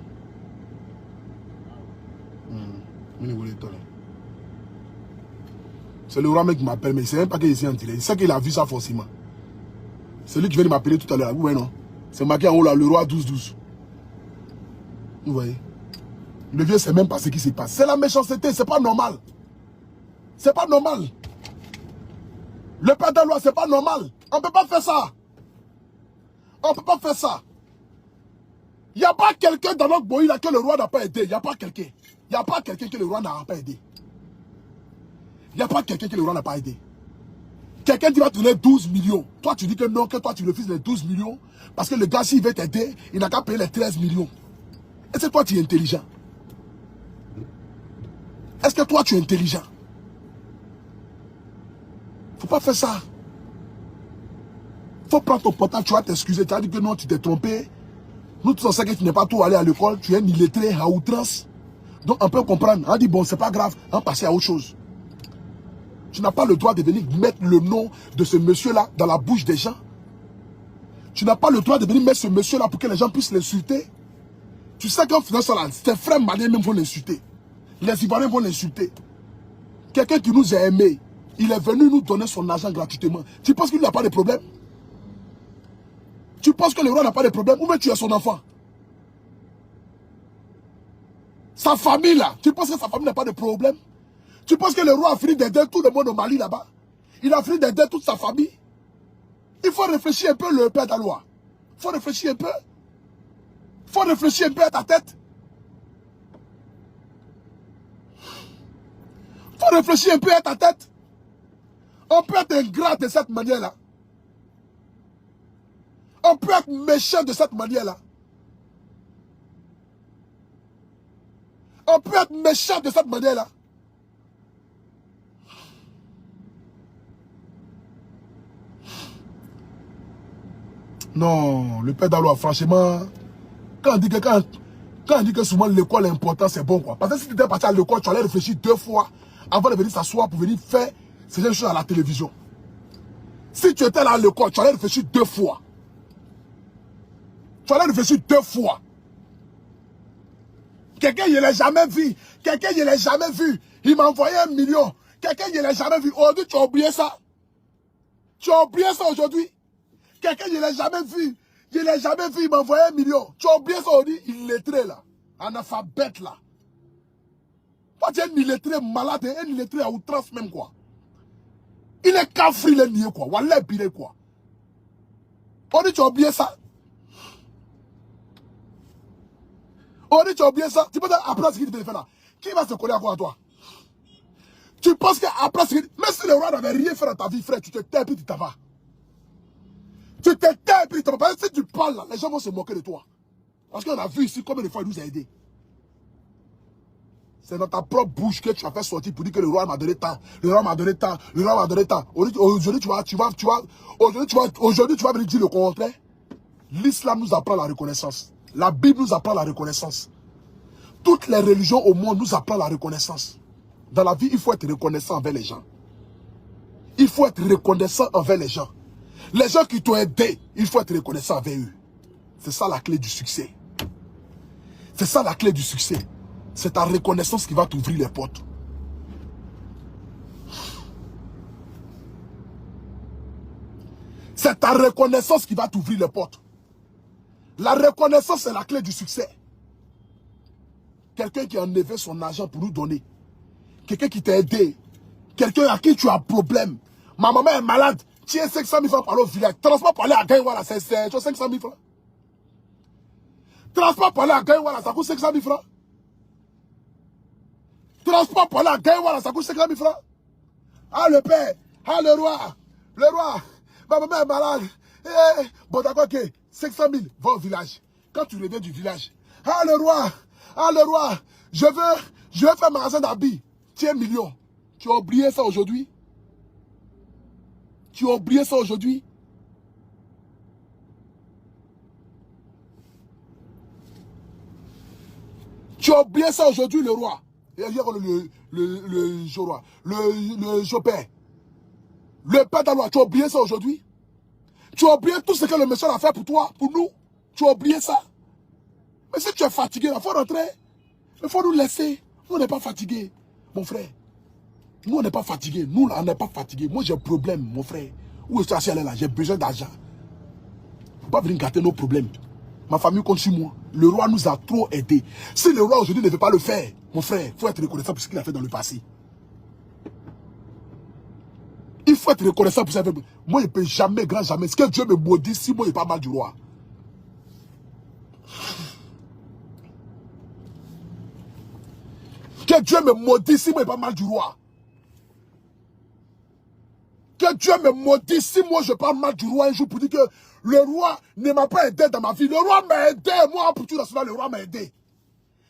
C'est le roi mec qui m'appelle, mais il ne sait même pas qu'il est en direct. Il sait qu'il a vu ça forcément. C'est lui qui vient de m'appeler tout à l'heure. Oui, non. C'est marqué en haut là, le roi 12-12. Vous voyez? Le vieux ne sait même pas ce qui se passe. C'est la méchanceté, c'est pas normal. C'est pas normal. Le père d'Aloua, c'est pas normal. On ne peut pas faire ça. On ne peut pas faire ça. Il n'y a pas quelqu'un dans notre pays là que le roi n'a pas aidé. Il n'y a pas quelqu'un. Il n'y a pas quelqu'un que le roi n'a pas aidé. Il n'y a pas quelqu'un que le roi n'a pas aidé. Quelqu'un dit va te donner 12 millions. Toi, tu dis que non, que toi, tu refuses les 12 millions. Parce que le gars, s'il veut t'aider, il n'a qu'à payer les 13 millions. Est-ce que toi, tu es intelligent? Est-ce que toi, tu es intelligent? Faut pas faire ça. Faut prendre ton portable, tu vas t'excuser. Tu as dit que non, tu t'es trompé. Nous, tous on sait que tu n'es pas tout allé à l'école. Tu es illettré à outrance. Donc, on peut comprendre. On dit, bon, c'est pas grave. On passe à autre chose. Tu n'as pas le droit de venir mettre le nom de ce monsieur-là dans la bouche des gens. Tu n'as pas le droit de venir mettre ce monsieur-là pour que les gens puissent l'insulter. Tu sais qu'en faisant ça, tes frères maliens même vont l'insulter. Les Ivoiriens vont l'insulter. Quelqu'un qui nous a aimés, il est venu nous donner son argent gratuitement. Tu penses qu'il n'a pas de problème? Tu penses que le roi n'a pas de problème? Ou même tu es son enfant? Sa famille là, tu penses que sa famille n'a pas de problème? Tu penses que le roi a fini d'aider tout le monde au Mali là-bas? Il a fini d'aider toute sa famille? Il faut réfléchir un peu, le père d'Aloua. Il faut réfléchir un peu. Il faut réfléchir un peu à ta tête. Il faut réfléchir un peu à ta tête. On peut être ingrat de cette manière-là. On peut être méchant de cette manière-là. On peut être méchant de cette manière-là. Non, le père d'Aloua, franchement, quand on dit que souvent l'école est important, c'est bon quoi. Parce que si tu étais parti à l'école, tu allais réfléchir 2 fois avant de venir s'asseoir pour venir faire ces choses à la télévision. Si tu étais là à l'école, tu allais réfléchir 2 fois. Tu allais réfléchir 2 fois. Quelqu'un, je ne l'ai jamais vu. Quelqu'un, je ne l'ai jamais vu. Il m'a envoyé 1 million. Quelqu'un, je ne l'ai jamais vu. Aujourd'hui, tu as oublié ça. Tu as oublié ça aujourd'hui. Quelqu'un, je ne l'ai jamais vu. Je ne l'ai jamais vu. Il m'a envoyé 1 million. Tu as oublié ça aujourd'hui. Il est lettré là. Analphabète là. Toi, tu es un illettré malade. Un illettré à outrance même quoi. Il est cafri, il est nié quoi. Wallah, il est quoi. Aujourd'hui, tu as oublié ça. Aujourd'hui, tu as oublié ça. Tu penses après ce qu'il te fait là. Qui va se coller à quoi à toi? Tu penses qu'après ce qu'il... Même si le roi n'avait rien fait dans ta vie, frère, tu te tais et puis tu t'en vas. Tu te tais et puis tu t'en vas. Parce que si tu parles là, les gens vont se moquer de toi. Parce qu'on a vu ici combien de fois il nous a aidés. C'est dans ta propre bouche que tu as fait sortir pour dire que le roi m'a donné tant. Le roi m'a donné tant. Le roi m'a donné tant. Aujourd'hui, tu vas venir dire le contraire. L'islam nous apprend la reconnaissance. La Bible nous apprend la reconnaissance. Toutes les religions au monde nous apprennent la reconnaissance. Dans la vie, il faut être reconnaissant envers les gens. Il faut être reconnaissant envers les gens. Les gens qui t'ont aidé, il faut être reconnaissant envers eux. C'est ça la clé du succès. C'est ça la clé du succès. C'est ta reconnaissance qui va t'ouvrir les portes. C'est ta reconnaissance qui va t'ouvrir les portes. La reconnaissance, c'est la clé du succès. Quelqu'un qui a enlevé son argent pour nous donner. Quelqu'un qui t'a aidé. Quelqu'un à qui tu as un problème. Ma maman est malade. Tiens 500 000 francs pour aller au village. Transport pour aller à Gaïwala, c'est 500 000 francs. Transport pour aller à Gaïwala, ça coûte 500 000 francs. Transport pour aller à Gaïwala, ça coûte 500 000 francs. Ah le père, ah le roi, ma maman est malade. Bon d'accord, ok, 500 000, va au village. Quand tu reviens du village, ah le roi, je veux faire magasin d'habits. Tiens, 1 million. Tu as oublié ça aujourd'hui? Tu as oublié ça aujourd'hui? Tu as oublié ça aujourd'hui, le roi. Et hier, le roi, le Jopé. Le père d'Alois, tu as oublié ça aujourd'hui? Tu as oublié tout ce que le monsieur a fait pour toi, pour nous? Tu as oublié ça? Mais si tu es fatigué, il faut rentrer. Il faut nous laisser. Nous, on n'est pas fatigués, mon frère. Nous, on n'est pas fatigués. Nous, on n'est pas fatigués. Moi, j'ai un problème, mon frère. Où est-ce que tu es là? J'ai besoin d'argent. Il ne faut pas venir gâter nos problèmes. Ma famille compte sur moi. Le roi nous a trop aidés. Si le roi aujourd'hui ne veut pas le faire, mon frère, il faut être reconnaissant pour ce qu'il a fait dans le passé. Il faut être reconnaissant pour ça. Moi, je ne peux jamais, grand jamais. Ce que Dieu me maudit, si moi, il n'est pas mal du roi. Que Dieu me maudisse si moi je pas mal du roi. Que Dieu me maudisse si moi je parle mal du roi un jour pour dire que le roi ne m'a pas aidé dans ma vie. Le roi m'a aidé. Moi, pour tout national, le roi m'a aidé.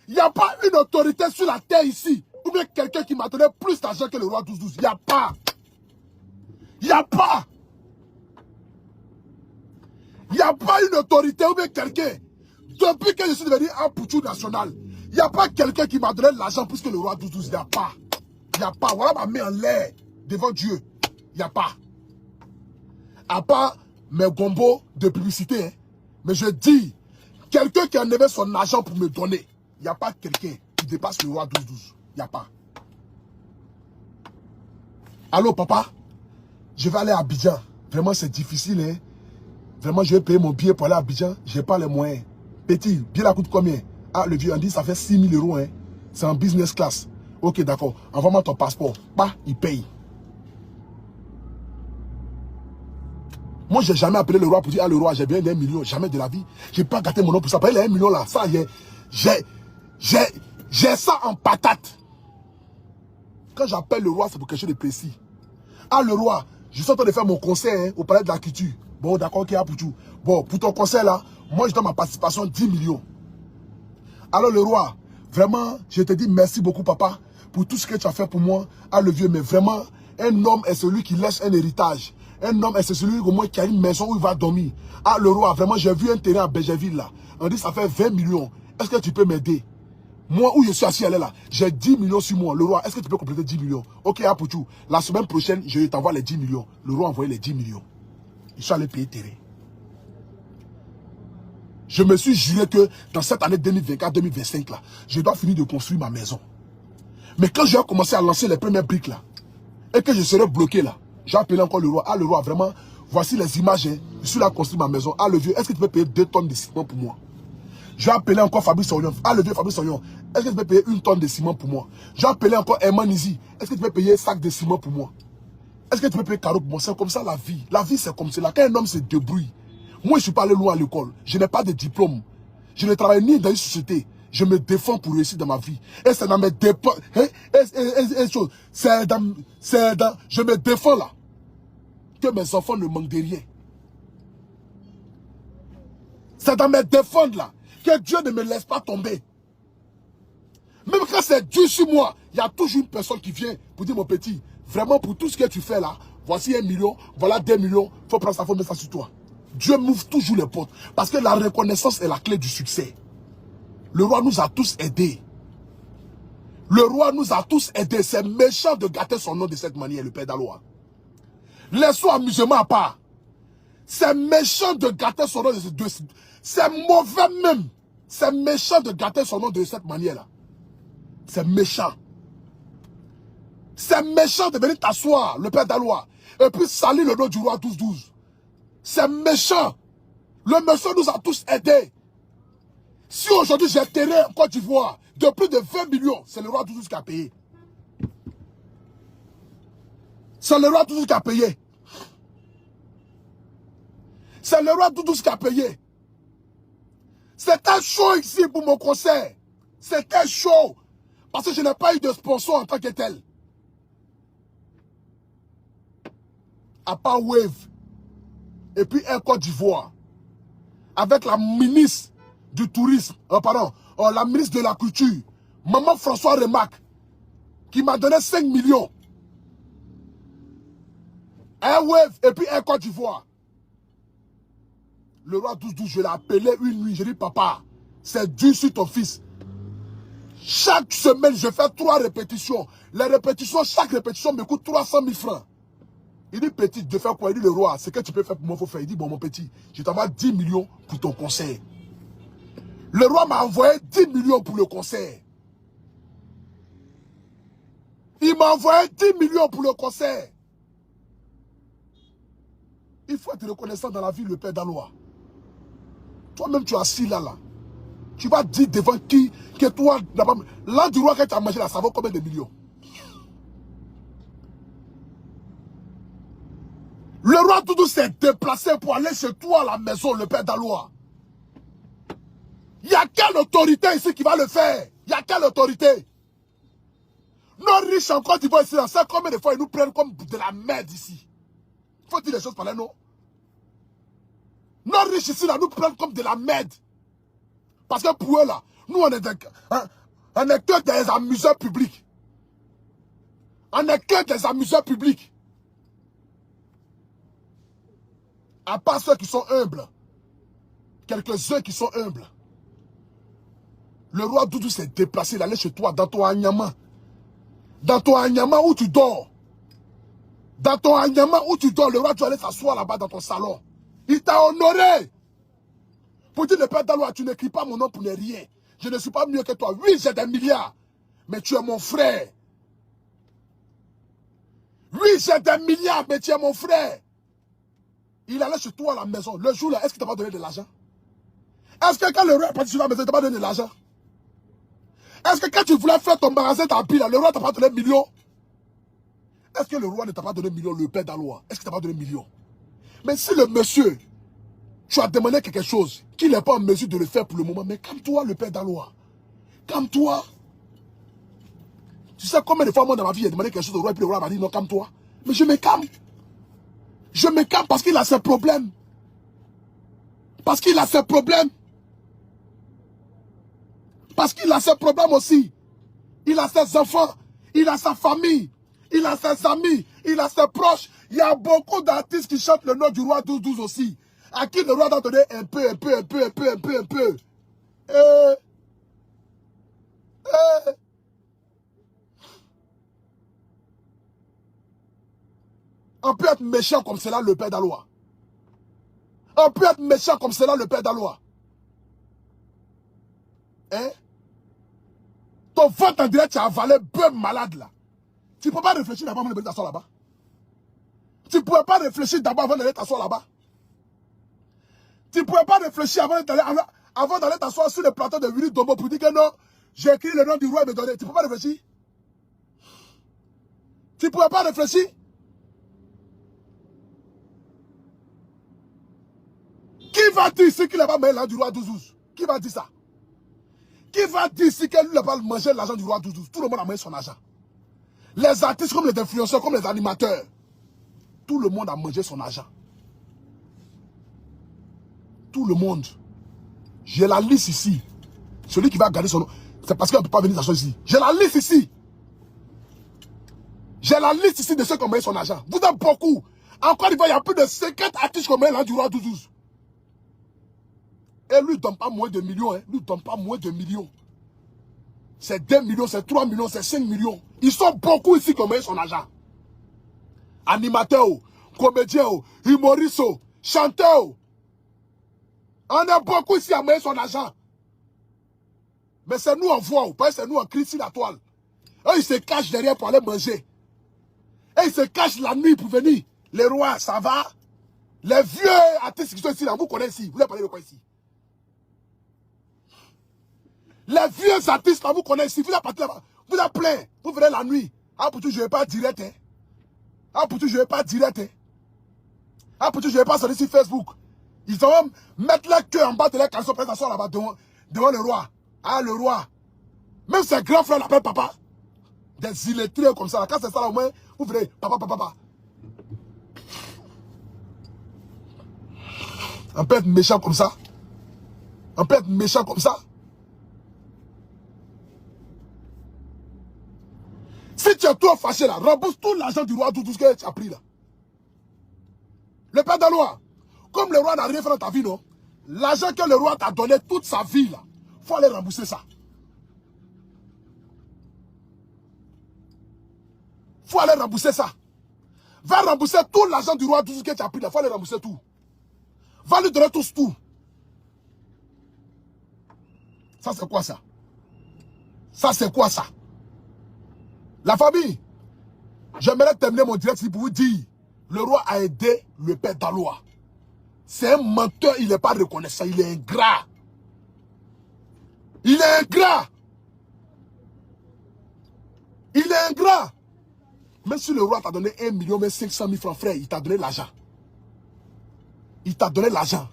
Il n'y a pas une autorité sur la terre ici. Ou bien quelqu'un qui m'a donné plus d'argent que le roi 12-12. Il n'y a pas. Il n'y a pas. Il n'y a pas une autorité ou bien quelqu'un. Depuis que je suis devenu un Poutou national, il n'y a pas quelqu'un qui m'a donné l'argent plus que le roi 12-12. Il n'y a pas. Il n'y a pas. Voilà ma main en l'air devant Dieu. Il n'y a pas. À part mes gombos de publicité. Hein. Mais je dis, quelqu'un qui a enlevé son argent pour me donner, il n'y a pas quelqu'un qui dépasse le roi 12-12. Il n'y a pas. Allô, papa? Je vais aller à Abidjan. Vraiment, c'est difficile. Hein? Vraiment, je vais payer mon billet pour aller à Abidjan. Je n'ai pas les moyens. Petit, billet là coûte combien? Ah, le vieux, on dit ça fait 6 000 euros. Hein? C'est en business class. Ok, d'accord. Envoie-moi ton passeport. Bah, il paye. Moi, je n'ai jamais appelé le roi pour dire, ah, le roi, j'ai bien d'1 million. Jamais de la vie. Je n'ai pas gâté mon nom pour ça. Payer les 1 million là, ça, j'ai ça en patate. Quand j'appelle le roi, c'est pour quelque chose de précis. Ah, le roi, je suis en train de faire mon concert hein, au palais de la culture. Bon, d'accord, ok, pour tout. Bon, pour ton concert là, moi, je donne ma participation 10 millions. Alors, le roi, vraiment, je te dis merci beaucoup, papa, pour tout ce que tu as fait pour moi. Ah, le vieux, mais vraiment, un homme est celui qui laisse un héritage. Un homme est celui au moins qui a une maison où il va dormir. Ah, le roi, vraiment, j'ai vu un terrain à Bergerville là. On dit ça fait 20 millions. Est-ce que tu peux m'aider? Moi, où je suis assis, elle est là. J'ai 10 millions sur moi. Le roi, est-ce que tu peux compléter 10 millions? Ok, à Poutou. La semaine prochaine, je t'envoie les 10 millions. Le roi a envoyé les 10 millions. Je suis allé payer terrain. Je me suis juré que dans cette année 2024-2025 là, je dois finir de construire ma maison. Mais quand je vais commencer à lancer les premières briques là, et que je serai bloqué là, j'ai appelé encore le roi. Ah le roi, vraiment, voici les images, hein. Je suis là à construire ma maison. Ah le vieux, est-ce que tu peux payer 2 tonnes de ciment pour moi? J'ai appelé encore Fabrice Orion. Ah le vieux Fabrice Orion, est-ce que tu peux payer 1 tonne de ciment pour moi? J'ai appelé encore Herman Izi. Est-ce que tu peux payer 1 sac de ciment pour moi? Est-ce que tu peux payer Caro pour moi? C'est comme ça la vie. La vie c'est comme cela. Quand un homme se débrouille, moi je ne suis pas allé loin à l'école. Je n'ai pas de diplôme. Je ne travaille ni dans une société. Je me défends pour réussir dans ma vie. Et c'est dans mes défenses. Je me défends là. Que mes enfants ne manquent de rien. C'est dans mes défenses là. Que Dieu ne me laisse pas tomber. Même quand c'est dur sur moi, il y a toujours une personne qui vient pour dire mon petit, vraiment pour tout ce que tu fais là, voici 1 million, voilà 2 millions, il faut prendre ça, il faut mettre ça sur toi. Dieu m'ouvre toujours les portes. Parce que la reconnaissance est la clé du succès. Le roi nous a tous aidés. Le roi nous a tous aidés. C'est méchant de gâter son nom de cette manière, le père d'Aloa. Laissons amusement à part. C'est méchant de gâter son nom de cette manière. C'est mauvais même. C'est méchant de gâter son nom de cette manière-là. C'est méchant. C'est méchant de venir t'asseoir, le père d'Aloa, et puis salir le nom du roi 12-12. C'est méchant. Le monsieur nous a tous aidés. Si aujourd'hui j'ai terrain en Côte d'Ivoire de plus de 20 millions, c'est le roi 12-12 qui a payé. C'est le roi 12-12 qui a payé. C'est le roi 12-12 qui a payé. C'était chaud ici pour mon concert. C'était chaud. Parce que je n'ai pas eu de sponsor en tant que tel. À part Wave. Et puis Air Côte d'Ivoire. Avec la ministre du tourisme. La ministre de la culture. Maman François Remac. Qui m'a donné 5 millions. Air Wave et puis Air Côte d'Ivoire. Le roi 12-12, je l'ai appelé une nuit. Je dis, papa, c'est dur sur ton fils. Chaque semaine, je fais 3 répétitions. Les répétitions, chaque répétition me coûte 300 000 francs. Il dit, petit, de faire quoi? Il dit, le roi, ce que tu peux faire pour moi, il faut faire. Il dit, bon, mon petit, je t'envoie 10 millions pour ton concert. Le roi m'a envoyé 10 millions pour le concert. Il m'a envoyé 10 millions pour le concert. Il faut être reconnaissant dans la vie, le père d'Aloa. Toi-même, tu es assis là. Tu vas dire devant qui que toi, l'an du roi que tu as mangé là, ça vaut combien de millions? Le roi Doudou s'est déplacé pour aller chez toi à la maison, le père d'Aloa. Il y a quelle autorité ici qui va le faire? Il y a quelle autorité? Nos riches en Côte d'Ivoire ici, on sait combien de fois ils nous prennent comme de la merde ici. Il faut dire les choses par là, non? Nos riches ici, là, nous prennent comme de la merde. Parce que pour eux, là, nous, on est que des amuseurs publics. On n'est que des amuseurs publics. À part ceux qui sont humbles. Quelques-uns qui sont humbles. Le roi Doudou s'est déplacé, il allait chez toi, dans ton Anyama. Dans ton Anyama où tu dors. Dans ton Anyama où tu dors, le roi doit aller s'asseoir là-bas dans ton salon. Il t'a honoré. Pour dire le père d'Aloa, tu n'écris pas mon nom pour ne rien. Je ne suis pas mieux que toi. Oui, j'ai des milliards. Mais tu es mon frère. Oui, j'ai des milliards, mais tu es mon frère. Il allait chez toi à la maison. Le jour là, est-ce qu'il t'a pas donné de l'argent? Est-ce que quand le roi est parti sur la maison, il t'a pas donné de l'argent? Est-ce que quand tu voulais faire ton magasin tapis là, le roi t'a pas donné millions? Est-ce que le roi ne t'a pas donné millions, le père d'Aloa? Est-ce qu'il t'a pas donné millions? Mais si le monsieur, tu as demandé quelque chose, qu'il n'est pas en mesure de le faire pour le moment, mais calme-toi, le père d'Aloa. Calme-toi. Tu sais combien de fois moi dans ma vie j'ai demandé quelque chose au roi et puis le roi m'a dit non, calme-toi. Mais je me calme. Je me calme parce qu'il a ses problèmes. Parce qu'il a ses problèmes. Parce qu'il a ses problèmes aussi. Il a ses enfants. Il a sa famille. Il a ses amis. Il a ses proches. Il y a beaucoup d'artistes qui chantent le nom du roi 12-12 aussi. À qui le roi doit donner un peu. On peut être méchant comme cela, le père d'Aloa. On peut être méchant comme cela, le père d'Aloa. Hein? Ton vote en direct, tu as avalé bœuf malade là. Tu ne peux pas réfléchir d'abord avant d'aller t'asseoir là-bas. Tu ne pouvais pas réfléchir d'abord avant d'aller t'asseoir là-bas. Tu ne pouvais pas réfléchir avant d'aller t'asseoir sur le plateau de Willy Dombo pour dire que non, j'ai écrit le nom du roi et me donner. Tu ne peux pas réfléchir. Tu ne pouvais pas réfléchir. Qui va dire ici qu'il n'a pas mangé l'argent du roi 12-12? Qui va dire ça? Qui va dire ici qu'il n'a pas mangé l'argent du roi 12-12? Tout le monde a mangé son argent. Les artistes comme les influenceurs, comme les animateurs. Tout le monde a mangé son argent. Tout le monde. J'ai la liste ici. Celui qui va garder son nom, c'est parce qu'il ne peut pas venir s'asseoir ici. J'ai la liste ici. J'ai la liste ici de ceux qui ont mangé son argent. Vous êtes beaucoup. Encore une fois, il y a plus de 50 artistes qui ont mangé l'argent du roi 12-12. Et lui, il ne donne pas moins de millions. Hein. Lui, il ne donne pas moins de millions. C'est 2 millions, c'est 3 millions, c'est 5 millions. Ils sont beaucoup ici qui ont mangé son argent. Animateurs, comédiens, humoristes, chanteurs. On a beaucoup ici à mettre son argent. Mais c'est nous en voix, parce que c'est nous en crie sur la toile. Eux, ils se cachent derrière pour aller manger. Et ils se cachent la nuit pour venir. Les rois, ça va? Les vieux artistes qui sont ici, là, vous connaissez ici. Vous avez parlé de quoi ici? Les vieux artistes, là, vous connaissez ici. Vous avez parti là-bas. Vous avez plein. Vous venez la nuit. Ah, pour tout, je ne vais pas direct, hein. Ah, pour tout, je ne vais pas direct, hein. Ah, pour tout, je ne vais pas sortir sur Facebook. Ils vont mettre la queue en bas de la canson pour s'asseoir là-bas devant le roi. Ah, le roi. Même ses grands frères l'appellent papa. Des illettrés comme ça. Là. Quand c'est ça, là, au moins, vous verrez, papa. On peut être méchant comme ça. On peut être méchant comme ça. Si tu es trop fâché là, rembourse tout l'argent du roi, tout ce que tu as pris là. Le père de loi, comme le roi n'a rien fait dans ta vie, non? L'argent que le roi t'a donné toute sa vie là, il faut aller rembourser ça. Il faut aller rembourser ça. Va rembourser tout l'argent du roi, tout ce que tu as pris là, il faut aller rembourser tout. Va lui donner tout. Ça c'est quoi ça? Ça c'est quoi ça? La famille, j'aimerais terminer mon direct pour vous dire, le roi a aidé le père d'Aloa. C'est un menteur, il n'est pas reconnaissant, il est ingrat. Il est ingrat. Il est ingrat. Même si le roi t'a donné 1 500 000 francs, frère, il t'a donné l'argent. Il t'a donné l'argent.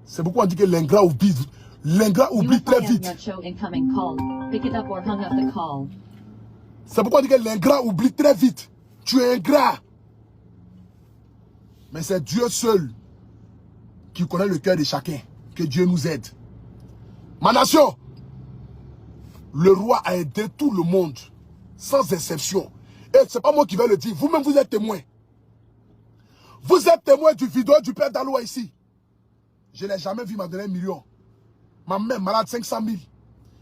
C'est pourquoi on dit que l'ingrat oublie. L'ingrat oublie très vite. C'est pourquoi on dit que l'ingrat oublie très vite. Tu es ingrat. Mais c'est Dieu seul qui connaît le cœur de chacun. Que Dieu nous aide. Ma nation, le roi a aidé tout le monde, sans exception. Et ce n'est pas moi qui vais le dire. Vous-même, vous êtes témoin. Vous êtes témoin du vidéo du père d'Aloa ici. Je ne l'ai jamais vu m'a donné 1 million. Ma mère malade 500 000.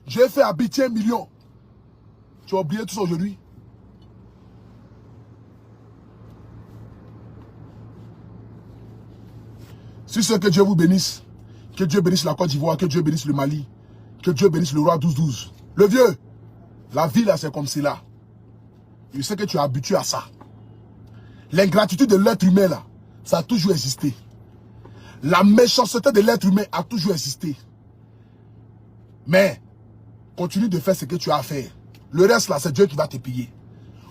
J'ai fait habiter 1 million. Tu as oublié tout ça aujourd'hui. Si c'est que Dieu vous bénisse, que Dieu bénisse la Côte d'Ivoire, que Dieu bénisse le Mali, que Dieu bénisse le roi 12-12. Le vieux, la vie là c'est comme cela. Je sais que tu es habitué à ça. L'ingratitude de l'être humain là, ça a toujours existé. La méchanceté de l'être humain a toujours existé. Mais, continue de faire ce que tu as à faire. Le reste là, c'est Dieu qui va te payer.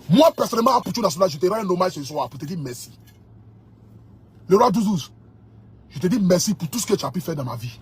Moi personnellement, à Poutou National, je te rends un hommage ce soir pour te dire merci. Le roi 12-12, je te dis merci pour tout ce que tu as pu faire dans ma vie.